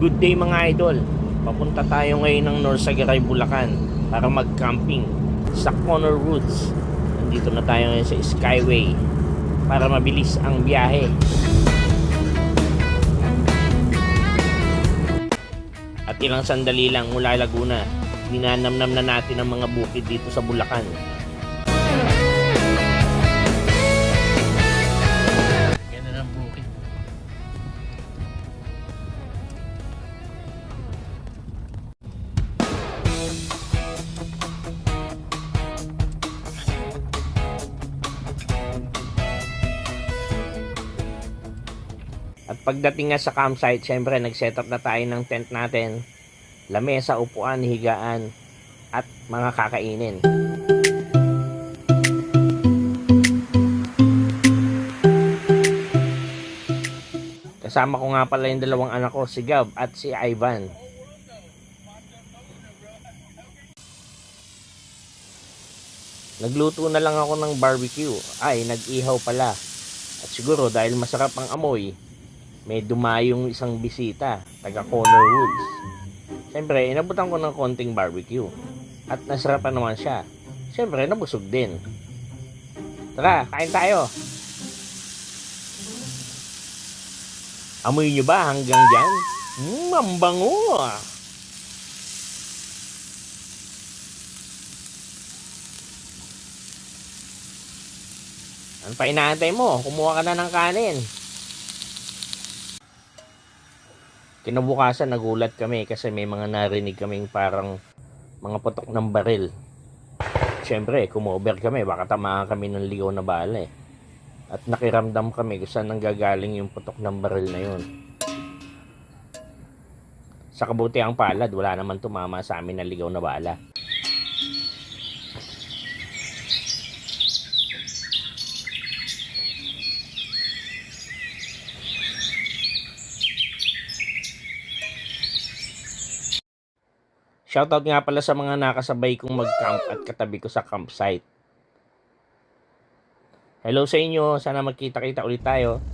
Good day mga idol. Papunta tayo ngayon ng Norsagaray, Bulacan para mag-camping sa Corner Woods. Nandito na tayo ngayon sa Skyway para mabilis ang biyahe. At ilang sandali lang mula Laguna, ninanamnam na natin ang mga bukid dito sa Bulacan. Ganda ng bukid. At pagdating nga sa campsite, syempre nag-set up na tayo ng tent natin, lamesa, upuan, higaan, at mga kakainin. Kasama ko nga pala yung dalawang anak ko, si Gab at si Ivan. Nagluto na lang ako ng barbecue. Ay, nag-ihaw pala. At siguro dahil masarap ang amoy, may dumayong isang bisita, taga Corner Woods. Siyempre, inabutan ko ng konting barbecue. At nasarapan naman siya. Siyempre, nabusog din. Tara, kain tayo. Amoy nyo ba hanggang dyan? Ang bango. Ano pa inaantay mo? Kumuha ka na ng kanin. Kinabukasan nagulat kami kasi may mga narinig kaming parang mga putok ng baril. Siyempre, kumover kami, baka tamaan kami ng ligaw na bala eh. At nakiramdam kami kung saan nanggagaling yung putok ng baril na yun. Sa kabutiang palad, wala naman tumama sa amin ng ligaw na bala. Shoutout nga pala sa mga nakasabay kong mag-camp at katabi ko sa campsite. Hello sa inyo, sana magkita-kita ulit tayo.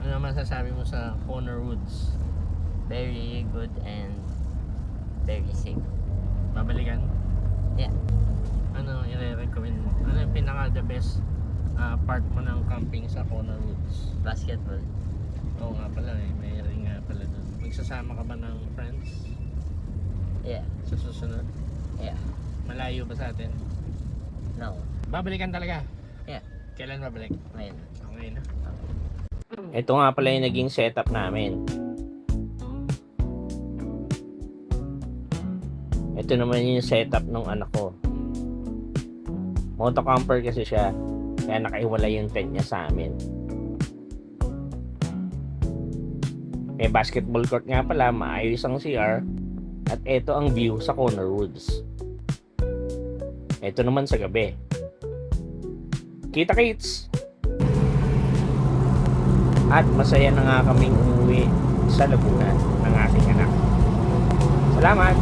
Ano masasabi mo sa Corner Woods? Very good and very safe. Babalikan? Yeah. Ano i-recommend mo? Ano yung pinaka-the best part mo ng camping sa Corner Woods? Basketball. Oo nga pala eh, may ring nga pala doon. Magsasama ka ba ng friends? Yeah. Sa susunod? Yeah. Malayo ba sa atin? No. Babalikan talaga? Yeah. Kailan babalik? Ngayon. Okay na. Ito nga pala yung naging setup namin. Ito naman yung setup ng anak ko. Motocamper kasi siya. Kaya nakahiwalay yung tent niya sa amin. May basketball court nga pala. Maayos ang CR. At ito ang view sa Corner Woods. Ito naman sa gabi. Kita kits! At masaya na nga kaming umuwi sa Laguna ng aking anak. Salamat!